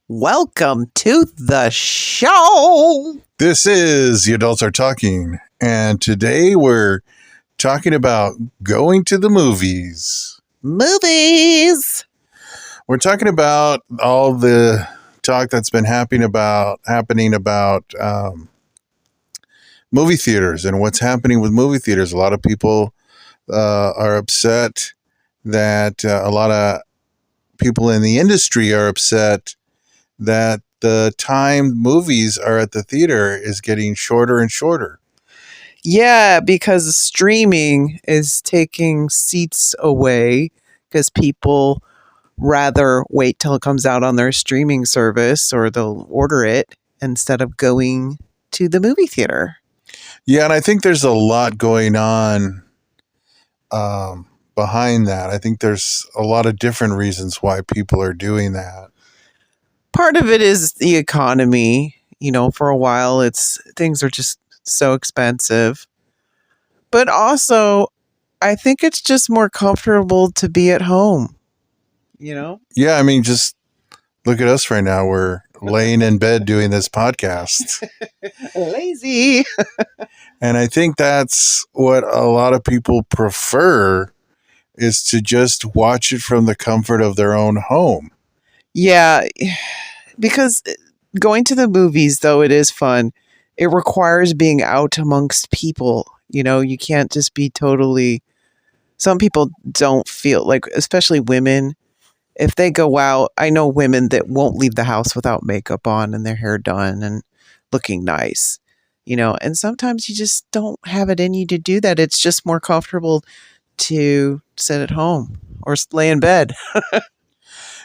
Welcome to the show. This is The Adults Are Talking, and today we're talking about going to the movies. Movies. We're talking about all the talk that's been happening about movie theaters and what's happening with movie theaters. A lot of people are upset that a lot of people in the industry are upset that the time movies are at the theater is getting shorter and shorter. Yeah, because streaming is taking seats away because people rather wait till it comes out on their streaming service or they'll order it instead of going to the movie theater. Yeah, and I think there's a lot going on behind that. I think there's a lot of different reasons why people are doing that. Part of it is the economy. You know, for a while things are just so expensive. But also, I think it's just more comfortable to be at home. You know? Yeah, I mean, just look at us right now. We're laying in bed doing this podcast. Lazy. And I think that's what a lot of people prefer, is to just watch it from the comfort of their own home. Yeah, because going to the movies, though it is fun, it requires being out amongst people. You know, you can't just be totally. Some people don't feel like, especially women, if they go out. I know women that won't leave the house without makeup on and their hair done and looking nice, you know, and sometimes you just don't have it in you to do that. It's just more comfortable to sit at home or lay in bed.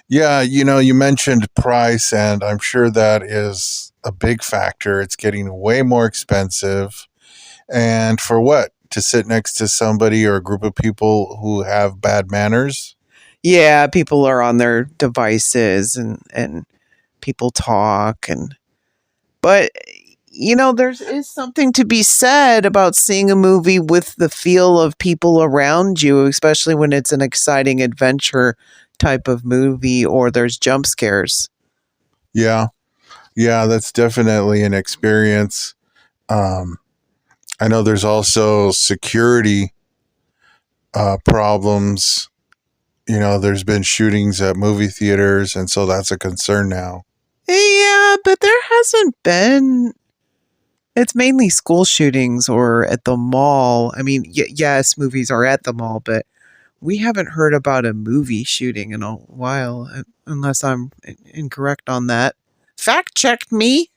Yeah, you know, you mentioned price, and I'm sure that is a big factor. It's getting way more expensive. And for what? To sit next to somebody or a group of people who have bad manners? Yeah, people are on their devices and people talk but you know, there is something to be said about seeing a movie with the feel of people around you, especially when it's an exciting adventure type of movie or there's jump scares. Yeah. Yeah, that's definitely an experience. Um, I know there's also security problems. You know, there's been shootings at movie theaters, and so that's a concern now. Yeah, but there hasn't been. It's mainly school shootings or at the mall. I mean, yes, movies are at the mall, but we haven't heard about a movie shooting in a while, unless I'm incorrect on that. Fact check me.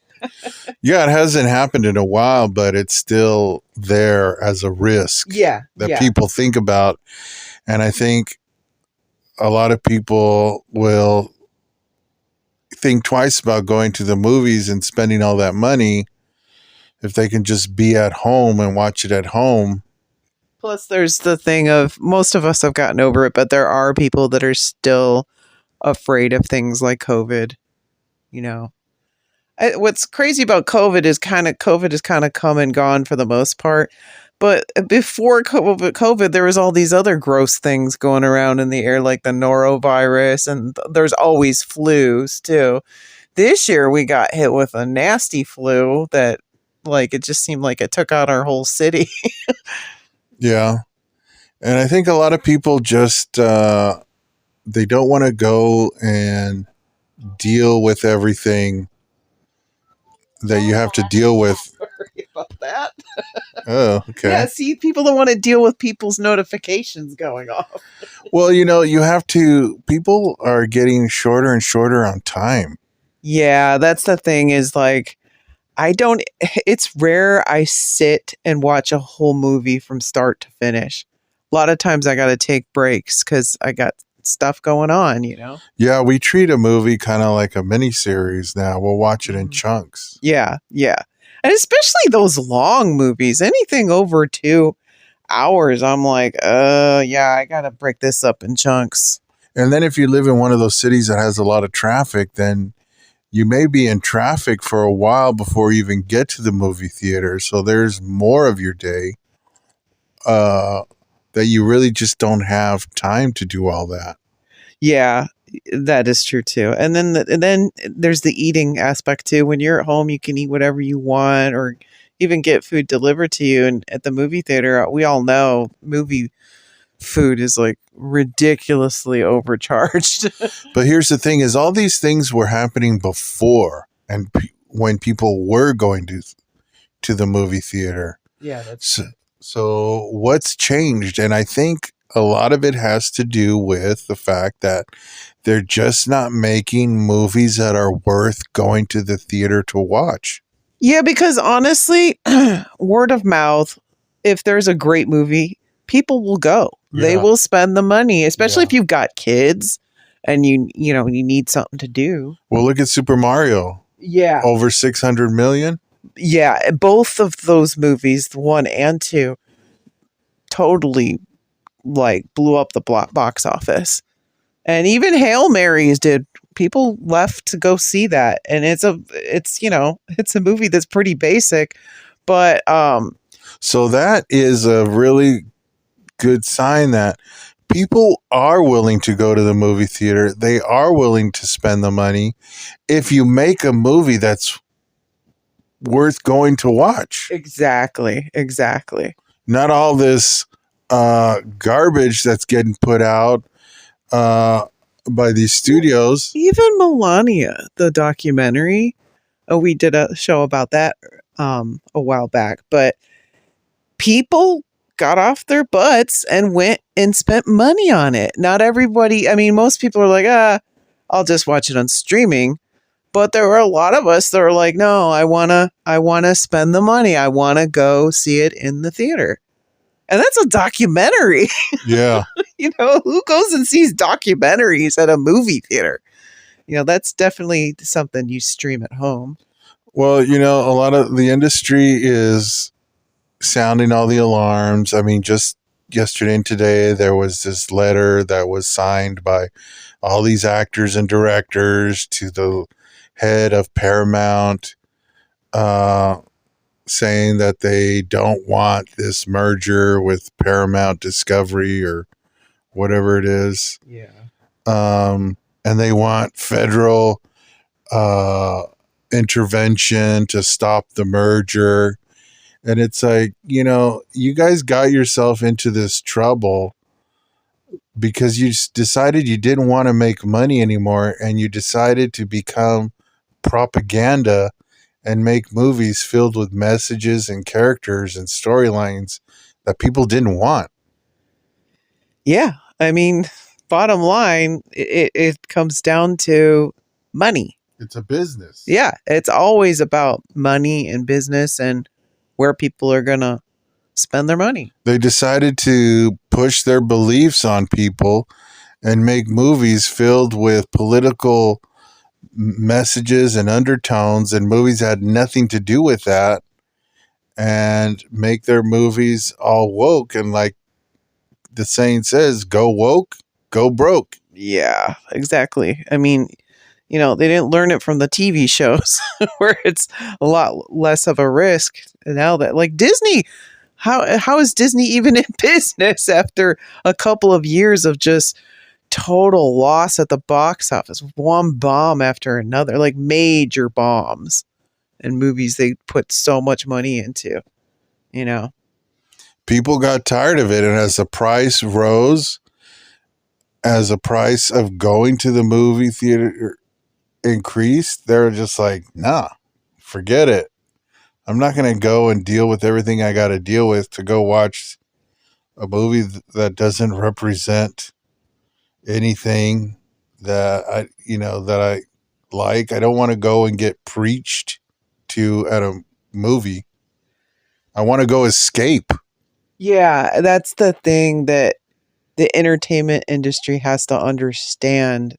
Yeah, it hasn't happened in a while, but it's still there as a risk that people think about. And I think a lot of people will think twice about going to the movies and spending all that money if they can just be at home and watch it at home. Plus, there's the thing of most of us have gotten over it, but there are people that are still afraid of things like COVID. You know, what's crazy about COVID is COVID has kind of come and gone for the most part. But before COVID, there was all these other gross things going around in the air, like the norovirus, and there's always flus too. This year, we got hit with a nasty flu that, like, it just seemed like it took out our whole city. Yeah. And I think a lot of people just, they don't want to go and deal with everything that you have to deal with. Sorry about that. Oh, okay. Yeah, see, people don't want to deal with people's notifications going off. Well, you know, people are getting shorter and shorter on time. Yeah, that's the thing is like, it's rare I sit and watch a whole movie from start to finish. A lot of times I got to take breaks because I got stuff going on, you know? Yeah, we treat a movie kind of like a mini series now. We'll watch it in chunks. Yeah, yeah. And especially those long movies, anything over 2 hours, I'm like, yeah, I got to break this up in chunks. And then if you live in one of those cities that has a lot of traffic, then you may be in traffic for a while before you even get to the movie theater. So there's more of your day that you really just don't have time to do all that. Yeah. That is true too. And then there's the eating aspect too. When you're at home, you can eat whatever you want, or even get food delivered to you. And at the movie theater, we all know movie food is like ridiculously overcharged. But here's the thing: is all these things were happening before, and when people were going to the movie theater. Yeah, that's so what's changed? And I think a lot of it has to do with the fact that they're just not making movies that are worth going to the theater to watch. Yeah, because honestly, word of mouth, if there's a great movie, people will go. Yeah. They will spend the money, especially if you've got kids and you need something to do. Well, look at Super Mario. Yeah. Over 600 million. Yeah, both of those movies, 1 and 2, totally like blew up the box office. And even Hail Marys did. People left to go see that, and it's a movie that's pretty basic, but so that is a really good sign that people are willing to go to the movie theater. They are willing to spend the money if you make a movie that's worth going to watch. Exactly. Not all this garbage that's getting put out by these studios. Even Melania, the documentary. We did a show about that a while back, but people got off their butts and went and spent money on it. Not everybody. I mean, most people are like, I'll just watch it on streaming. But there were a lot of us that were like, no, I wanna spend the money. I wanna go see it in the theater. And that's a documentary. Yeah. Who goes and sees documentaries at a movie theater? That's definitely something you stream at home. Well, a lot of the industry is sounding all the alarms. I mean, just yesterday and today, there was this letter that was signed by all these actors and directors to the head of Paramount, saying that they don't want this merger with Paramount Discovery or whatever it is. Yeah. And they want federal intervention to stop the merger. And it's like, you guys got yourself into this trouble because you decided you didn't want to make money anymore, and you decided to become propaganda and make movies filled with messages and characters and storylines that people didn't want. Yeah. I mean, bottom line, it comes down to money. It's a business. Yeah. It's always about money and business and where people are going to spend their money. They decided to push their beliefs on people and make movies filled with political messages and undertones, and movies had nothing to do with that, and make their movies all woke. And like the saying says, go woke, go broke. Yeah, exactly. I mean, they didn't learn it from the TV shows where it's a lot less of a risk. Now that, like, Disney, how is Disney even in business after a couple of years of just total loss at the box office? One bomb after another, like major bombs and movies they put so much money into, People got tired of it, and as the price rose, as the price of going to the movie theater increased, they're just like, nah, forget it. I'm not going to go and deal with everything I got to deal with to go watch a movie that doesn't represent anything that I like. I don't want to go and get preached to at a movie. I want to go escape. Yeah, that's the thing that the entertainment industry has to understand,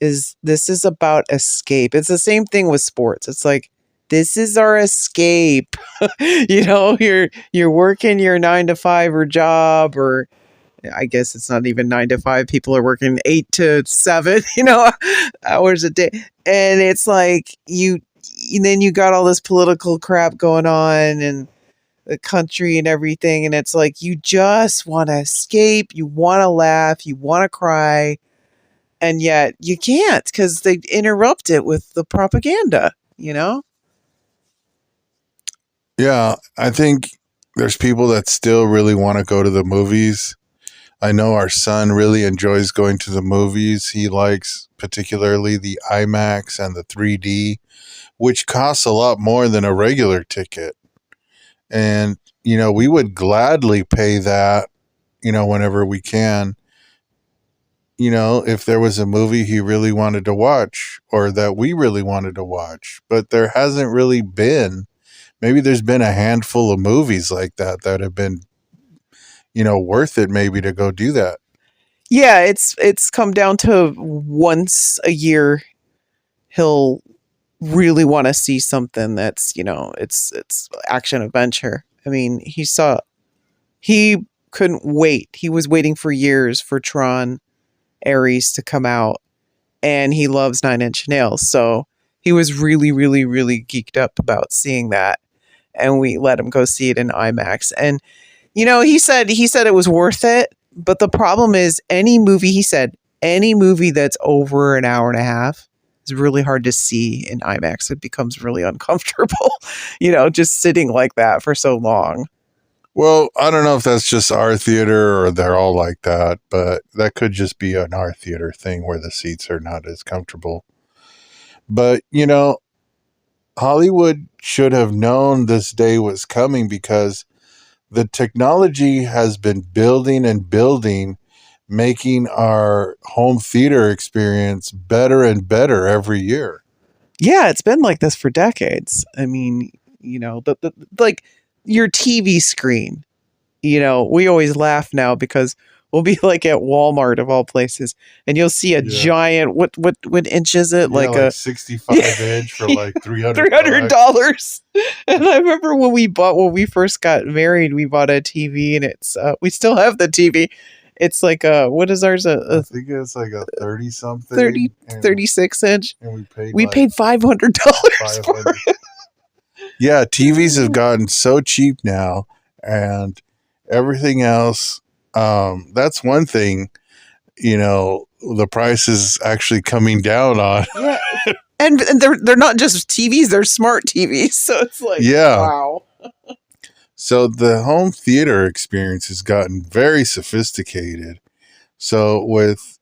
is this is about escape. It's the same thing with sports. It's like, this is our escape. You're working your 9-to-5 or job, or I guess it's not even 9 to 5. People are working 8 to 7, hours a day. And it's like then you got all this political crap going on and the country and everything. And it's like, you just want to escape. You want to laugh. You want to cry. And yet you can't because they interrupt it with the propaganda, you know? Yeah, I think there's people that still really want to go to the movies. I know our son really enjoys going to the movies. He likes particularly the IMAX and the 3D, which costs a lot more than a regular ticket. And, we would gladly pay that, whenever we can, if there was a movie he really wanted to watch or that we really wanted to watch. But there hasn't really been. Maybe there's been a handful of movies like that that have been, worth it maybe to go do that. Yeah, it's come down to once a year he'll really want to see something that's, it's action adventure. I mean, he couldn't wait. He was waiting for years for Tron Ares to come out, and he loves Nine Inch Nails. So he was really, really, really geeked up about seeing that. And we let him go see it in IMAX. And, he said it was worth it. But the problem is any movie that's over an hour and a half is really hard to see in IMAX. It becomes really uncomfortable, just sitting like that for so long. Well, I don't know if that's just our theater or they're all like that, but that could just be an our theater thing where the seats are not as comfortable. But, Hollywood should have known this day was coming because the technology has been building and building, making our home theater experience better and better every year. Yeah, it's been like this for decades. I mean, like your TV screen, we always laugh now because we'll be like at Walmart of all places, and you'll see a giant. What inch is it? Like a 65 inch for like $300. And I remember when we first got married, we bought a TV, and it's we still have the TV. It's like what is ours? I think it's like a 30 something, 36 inch. And we paid $500 for it. Yeah, TVs have gotten so cheap now, and everything else. That's one thing, the price is actually coming down on. Yeah. And they're not just TVs, they're smart TVs. So it's like, wow. So the home theater experience has gotten very sophisticated. So with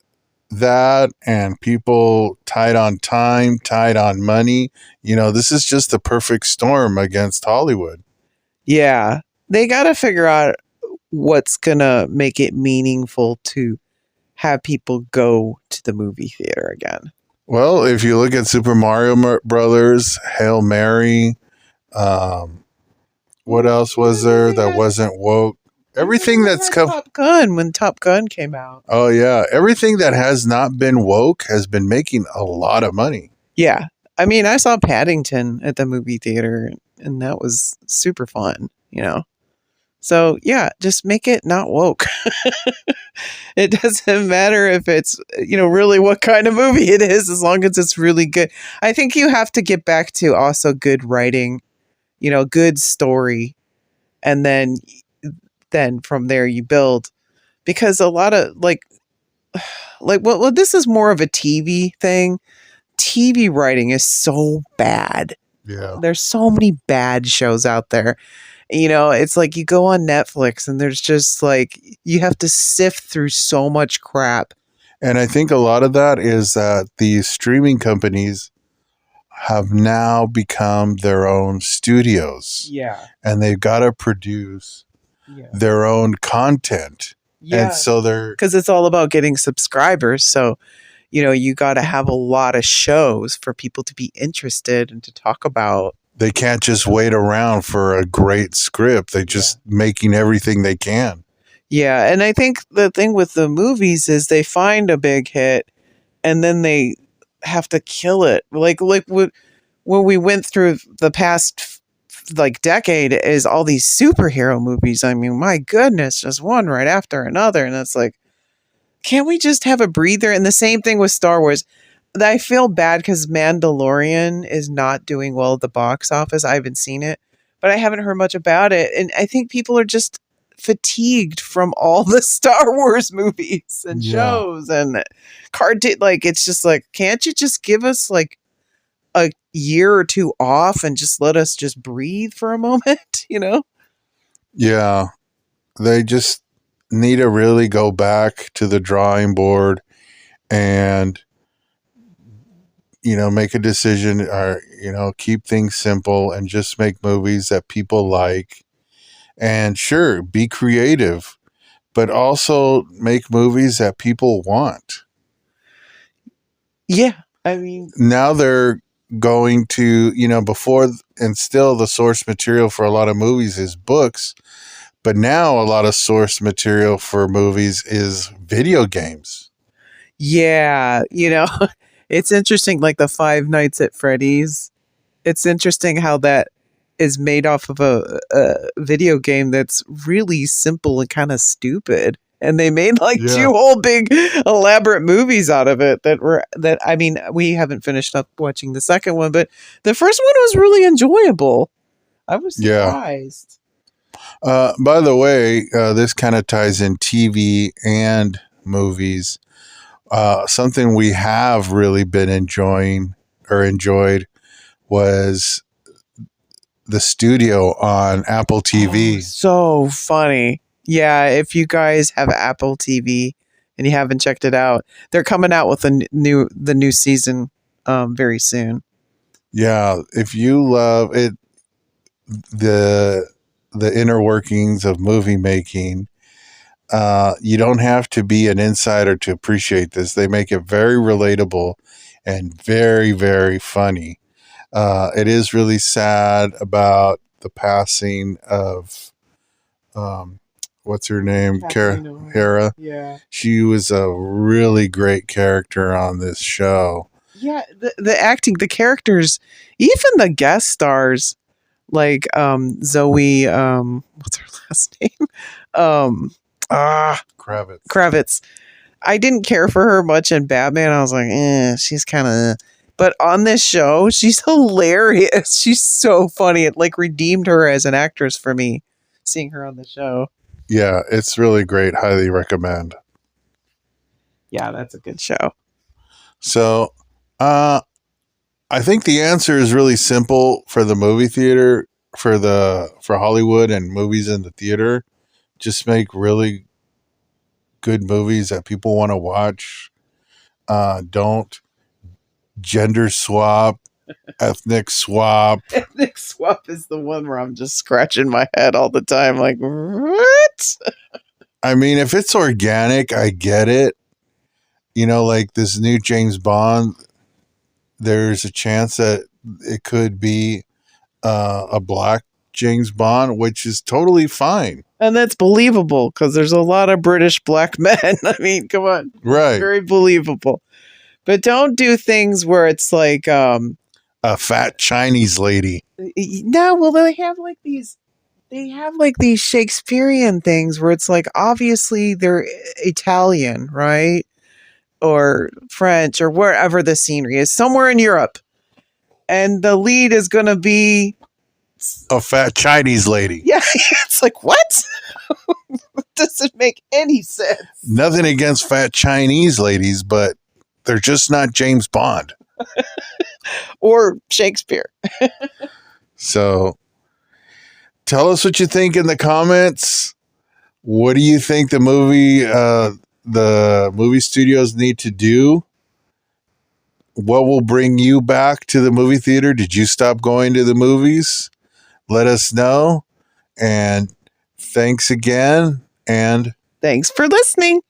that and people tight on time, tight on money, this is just the perfect storm against Hollywood. Yeah. They got to figure out what's going to make it meaningful to have people go to the movie theater again. Well, if you look at Super Mario Brothers, Hail Mary, what else was there that wasn't woke? Everything that's come. Top Gun, when Top Gun came out. Oh, yeah. Everything that has not been woke has been making a lot of money. Yeah. I mean, I saw Paddington at the movie theater, and that was super fun, So, yeah, just make it not woke. It doesn't matter if it's, really what kind of movie it is, as long as it's really good. I think you have to get back to also good writing, good story. And then from there you build. Because a lot of well, this is more of a TV thing. TV writing is so bad. Yeah. There's so many bad shows out there. It's like you go on Netflix and there's just like, you have to sift through so much crap. And I think a lot of that is that these streaming companies have now become their own studios. Yeah. And they've got to produce their own content. Yeah. And so because it's all about getting subscribers. So, you got to have a lot of shows for people to be interested and to talk about. They can't just wait around for a great script. They're just making everything they can. Yeah. And I think the thing with the movies is they find a big hit and then they have to kill it. Like when we went through the past decade is all these superhero movies. I mean, my goodness, just one right after another. And it's like, can't we just have a breather? And the same thing with Star Wars. I feel bad because Mandalorian is not doing well at the box office. I haven't seen it, but I haven't heard much about it. And I think people are just fatigued from all the Star Wars movies and shows and cartoon. Like, it's just like, can't you just give us like a year or two off and just let us just breathe for a moment, you know? Yeah. They just need to really go back to the drawing board and, make a decision, or, keep things simple and just make movies that people like. And sure, be creative, but also make movies that people want. Yeah. I mean, now they're going to, before, and still the source material for a lot of movies is books, but now a lot of source material for movies is video games. Yeah. It's interesting, like the Five Nights at Freddy's. It's interesting how that is made off of a video game that's really simple and kind of stupid. And they made like two whole big elaborate movies out of it I mean, we haven't finished up watching the second one, but the first one was really enjoyable. I was surprised. By the way, this kind of ties in TV and movies. Something we have really been enjoyed was the Studio on Apple TV. Oh, so funny. Yeah, if you guys have Apple TV and you haven't checked it out, they're coming out with the new season very soon. Yeah, if you love it, the inner workings of movie making, you don't have to be an insider to appreciate this. They make it very relatable and very, very funny. It is really sad about the passing of what's her name? Hera. Yeah. She was a really great character on this show. Yeah, the acting, the characters, even the guest stars, like Zoe, what's her last name? Kravitz. I didn't care for her much in Batman. I was like, she's kind of. But on this show, she's hilarious. She's so funny. It like redeemed her as an actress for me, seeing her on the show. Yeah, it's really great. Highly recommend. Yeah, that's a good show. So, I think the answer is really simple for the movie theater, for Hollywood and movies in the theater. Just make really good movies that people want to watch. Don't gender swap, ethnic swap. Ethnic swap is the one where I'm just scratching my head all the time. Like, what? I mean, if it's organic, I get it. Like this new James Bond, there's a chance that it could be a black James Bond, which is totally fine. And that's believable because there's a lot of British black men. I mean, come on. Right. Very believable. But don't do things where it's like a fat Chinese lady. No, well, they have like these Shakespearean things where it's like obviously they're Italian, right? Or French or wherever the scenery is, somewhere in Europe. And the lead is going to be a fat Chinese lady. Yeah, it's like, what? Doesn't make any sense. Nothing against fat Chinese ladies, but they're just not James Bond. Or Shakespeare. So, tell us what you think in the comments. What do you think the movie studios need to do? What will bring you back to the movie theater? Did you stop going to the movies? Let us know. And thanks again. And thanks for listening.